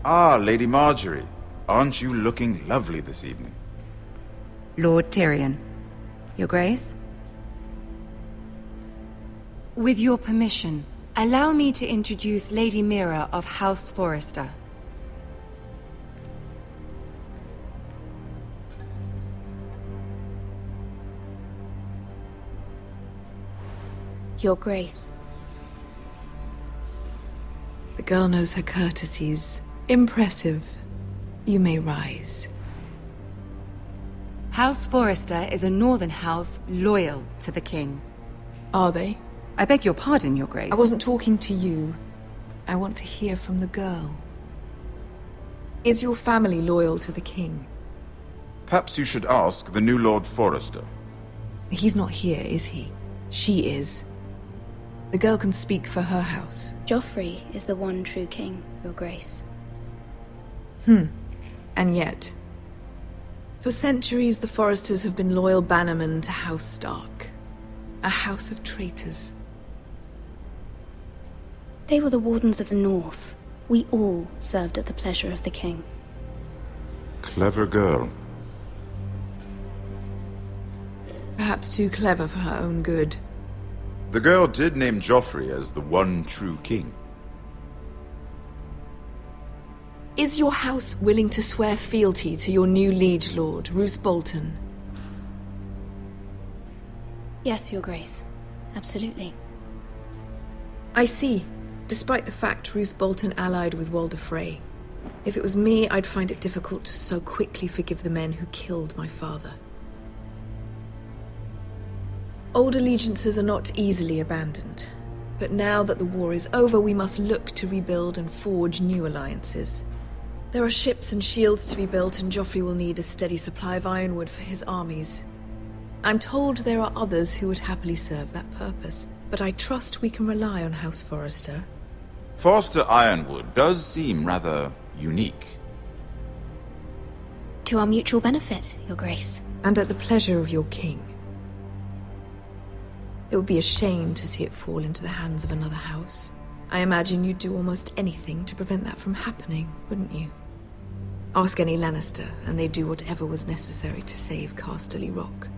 Ah, Lady Marjorie. Aren't you looking lovely this evening? Lord Tyrion. Your Grace? With your permission, allow me to introduce Lady Mira of House Forrester. Your Grace. The girl knows her courtesies. Impressive. You may rise. House Forrester is a northern house loyal to the king. Are they? I beg your pardon, Your Grace. I wasn't talking to you. I want to hear from the girl. Is your family loyal to the king? Perhaps you should ask the new Lord Forrester. He's not here, is he? She is. The girl can speak for her house. Joffrey is the one true king, Your Grace. And yet, for centuries the Forresters have been loyal bannermen to House Stark. A house of traitors. They were the Wardens of the North. We all served at the pleasure of the king. Clever girl. Perhaps too clever for her own good. The girl did name Joffrey as the one true king. Is your house willing to swear fealty to your new liege lord, Roose Bolton? Yes, Your Grace. Absolutely. I see. Despite the fact Roose Bolton allied with Walder Frey. If it was me, I'd find it difficult to so quickly forgive the men who killed my father. Old allegiances are not easily abandoned. But now that the war is over, we must look to rebuild and forge new alliances. There are ships and shields to be built, and Joffrey will need a steady supply of ironwood for his armies. I'm told there are others who would happily serve that purpose, but I trust we can rely on House Forrester. Forrester Ironwood does seem rather unique. To our mutual benefit, Your Grace. And at the pleasure of your king. It would be a shame to see it fall into the hands of another house. I imagine you'd do almost anything to prevent that from happening, wouldn't you? Ask any Lannister, and they'd do whatever was necessary to save Casterly Rock.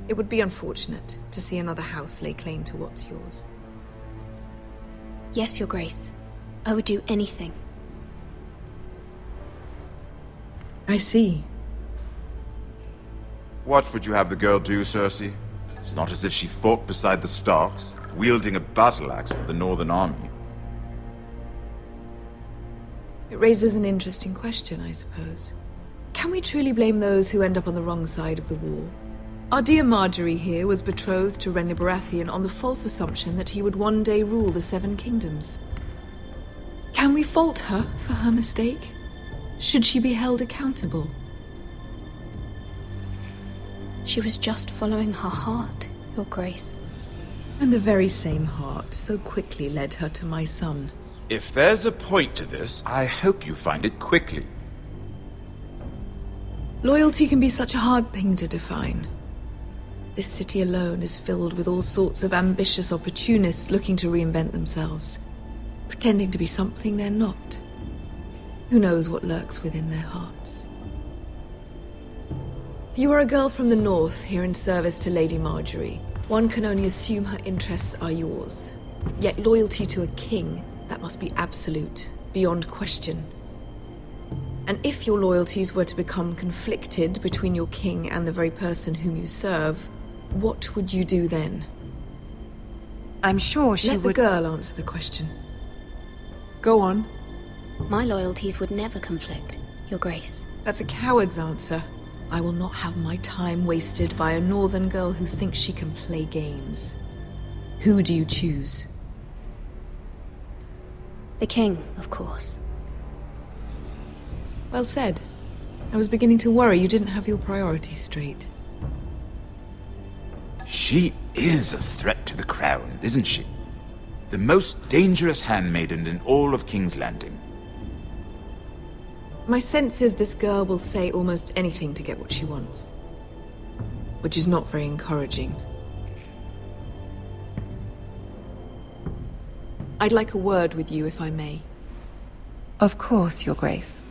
It would be unfortunate to see another house lay claim to what's yours. Yes, Your Grace. I would do anything. I see. What would you have the girl do, Cersei? It's not as if she fought beside the Starks, wielding a battle axe for the Northern Army. It raises an interesting question, I suppose. Can we truly blame those who end up on the wrong side of the war? Our dear Marjorie here was betrothed to Renly Baratheon on the false assumption that he would one day rule the Seven Kingdoms. Can we fault her for her mistake? Should she be held accountable? She was just following her heart, Your Grace. And the very same heart so quickly led her to my son. If there's a point to this, I hope you find it quickly. Loyalty can be such a hard thing to define. This city alone is filled with all sorts of ambitious opportunists looking to reinvent themselves, pretending to be something they're not. Who knows what lurks within their hearts? You are a girl from the north, here in service to Lady Marjorie. One can only assume her interests are yours. Yet loyalty to a king, that must be absolute, beyond question. And if your loyalties were to become conflicted between your king and the very person whom you serve, what would you do then? I'm sure she Let would... the girl answer the question. Go on. My loyalties would never conflict, Your Grace. That's a coward's answer. I will not have my time wasted by a northern girl who thinks she can play games. Who do you choose? The king, of course. Well said. I was beginning to worry you didn't have your priorities straight. She is a threat to the crown, isn't she? The most dangerous handmaiden in all of King's Landing. My sense is this girl will say almost anything to get what she wants. Which is not very encouraging. I'd like a word with you, if I may. Of course, Your Grace.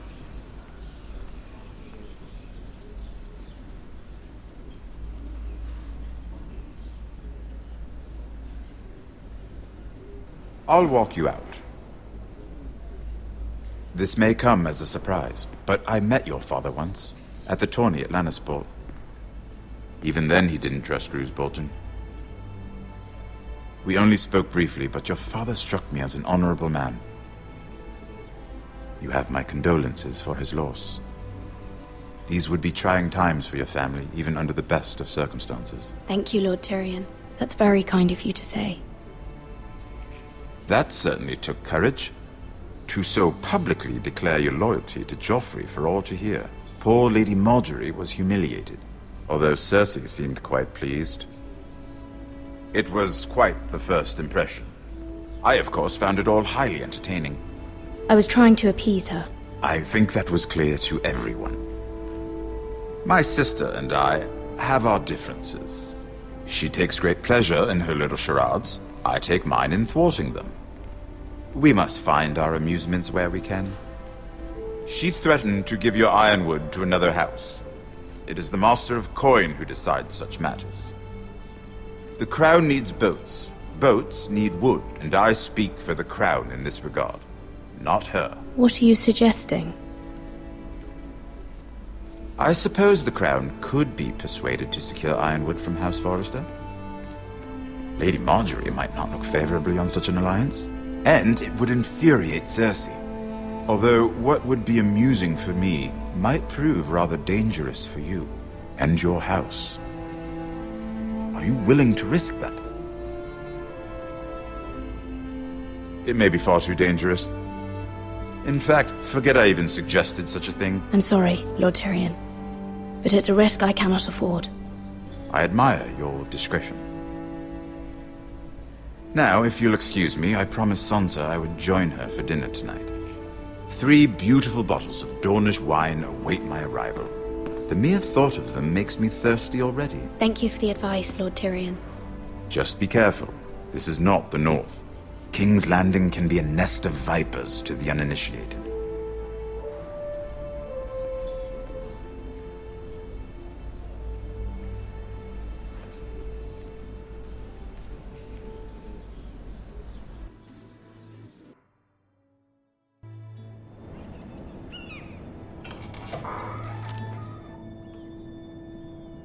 I'll walk you out. This may come as a surprise, but I met your father once, at the tourney at Lannisport. Even then he didn't trust Roose Bolton. We only spoke briefly, but your father struck me as an honorable man. You have my condolences for his loss. These would be trying times for your family, even under the best of circumstances. Thank you, Lord Tyrion. That's very kind of you to say. That certainly took courage. To so publicly declare your loyalty to Joffrey for all to hear. Poor Lady Margaery was humiliated, although Cersei seemed quite pleased. It was quite the first impression. I, of course, found it all highly entertaining. I was trying to appease her. I think that was clear to everyone. My sister and I have our differences. She takes great pleasure in her little charades. I take mine in thwarting them. We must find our amusements where we can. She threatened to give your ironwood to another house. It is the Master of Coin who decides such matters. The Crown needs boats. Boats need wood, and I speak for the Crown in this regard, not her. What are you suggesting? I suppose the Crown could be persuaded to secure ironwood from House Forrester. Lady Margaery might not look favorably on such an alliance, and it would infuriate Cersei. Although what would be amusing for me might prove rather dangerous for you and your house. Are you willing to risk that? It may be far too dangerous. In fact, forget I even suggested such a thing. I'm sorry, Lord Tyrion, but it's a risk I cannot afford. I admire your discretion. Now, if you'll excuse me, I promised Sansa I would join her for dinner tonight. 3 beautiful bottles of Dornish wine await my arrival. The mere thought of them makes me thirsty already. Thank you for the advice, Lord Tyrion. Just be careful. This is not the North. King's Landing can be a nest of vipers to the uninitiated.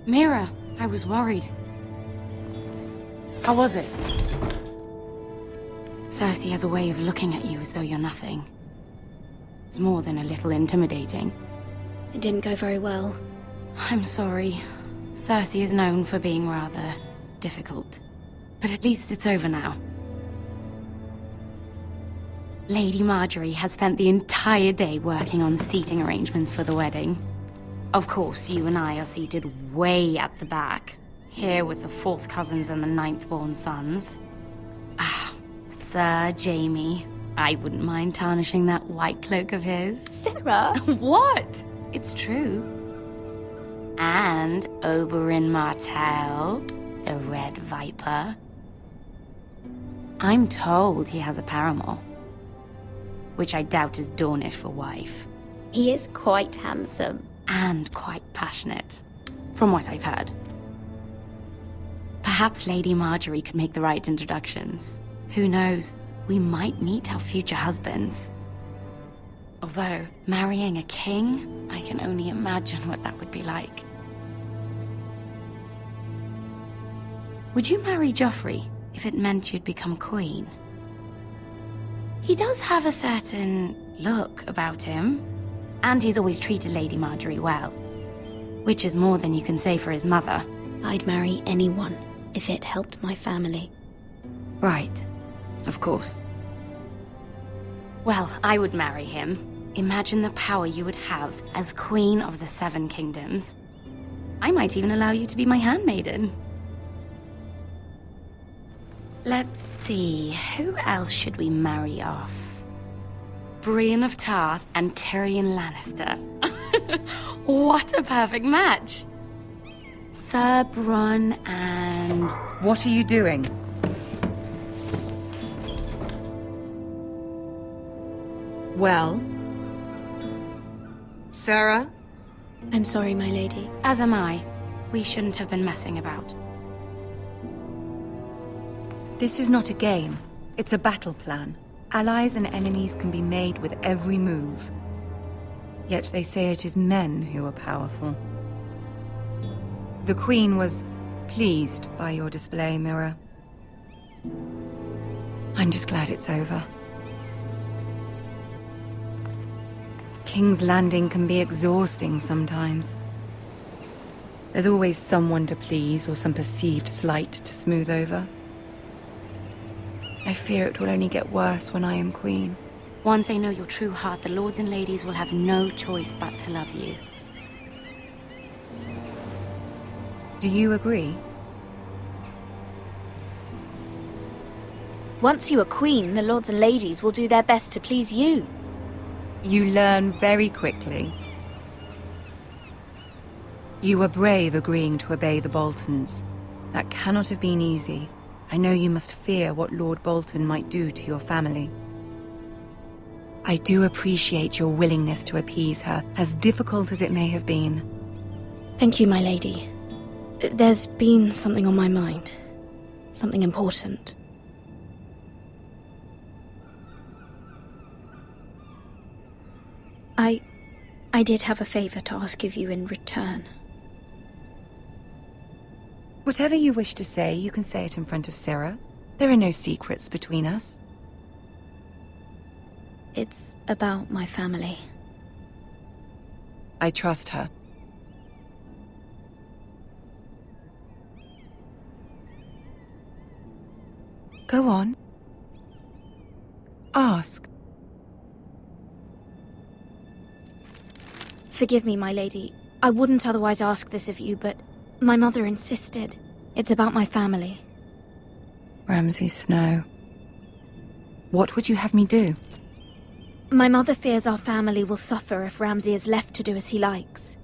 Mira, I was worried. How was it? Cersei has a way of looking at you as though you're nothing. It's more than a little intimidating. It didn't go very well. I'm sorry. Cersei is known for being rather difficult. But at least it's over now. Lady Margaery has spent the entire day working on seating arrangements for the wedding. Of course, you and I are seated way at the back, here with the 4th cousins and the 9th-born sons. Ah, Sir Jaime. I wouldn't mind tarnishing that white cloak of his. Sarah! What? It's true. And Oberyn Martell, the Red Viper. I'm told he has a paramour, which I doubt is Dornish for wife. He is quite handsome. And quite passionate, from what I've heard. Perhaps Lady Margaery could make the right introductions. Who knows? We might meet our future husbands. Although, marrying a king, I can only imagine what that would be like. Would you marry Joffrey if it meant you'd become queen? He does have a certain look about him. And he's always treated Lady Margaery well. Which is more than you can say for his mother. I'd marry anyone if it helped my family. Right. Of course. Well, I would marry him. Imagine the power you would have as Queen of the 7 Kingdoms. I might even allow you to be my handmaiden. Let's see, who else should we marry off? Brienne of Tarth and Tyrion Lannister. What a perfect match! Sir Bronn and... What are you doing? Well? Sarah? I'm sorry, my lady. As am I. We shouldn't have been messing about. This is not a game. It's a battle plan. Allies and enemies can be made with every move. Yet they say it is men who are powerful. The Queen was pleased by your display, Mira. I'm just glad it's over. King's Landing can be exhausting sometimes. There's always someone to please or some perceived slight to smooth over. I fear it will only get worse when I am Queen. Once they know your true heart, the lords and ladies will have no choice but to love you. Do you agree? Once you are queen, the lords and ladies will do their best to please you. You learn very quickly. You were brave agreeing to obey the Boltons. That cannot have been easy. I know you must fear what Lord Bolton might do to your family. I do appreciate your willingness to appease her, as difficult as it may have been. Thank you, my lady. There's been something on my mind. Something important. I did have a favor to ask of you in return. Whatever you wish to say, you can say it in front of Sarah. There are no secrets between us. It's about my family. I trust her. Go on. Ask. Forgive me, my lady. I wouldn't otherwise ask this of you, but my mother insisted. It's about my family. Ramsay Snow. What would you have me do? My mother fears our family will suffer if Ramsay is left to do as he likes.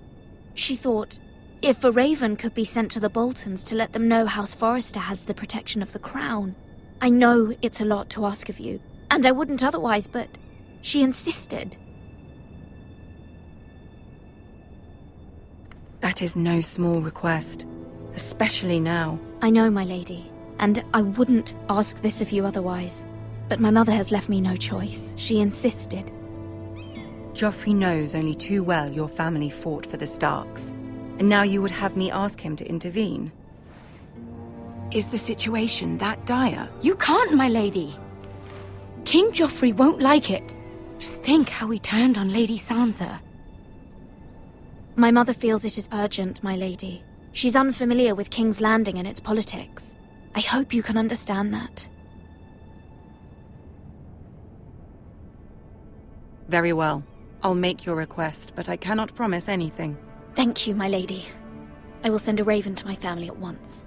She thought, if a raven could be sent to the Boltons to let them know House Forrester has the protection of the crown. I know it's a lot to ask of you, and I wouldn't otherwise, but she insisted. That is no small request, especially now. I know, my lady, and I wouldn't ask this of you otherwise. But my mother has left me no choice. She insisted. Joffrey knows only too well your family fought for the Starks, and now you would have me ask him to intervene. Is the situation that dire? You can't, my lady. King Joffrey won't like it. Just think how he turned on Lady Sansa. My mother feels it is urgent, my lady. She's unfamiliar with King's Landing and its politics. I hope you can understand that. Very well. I'll make your request, but I cannot promise anything. Thank you, my lady. I will send a raven to my family at once.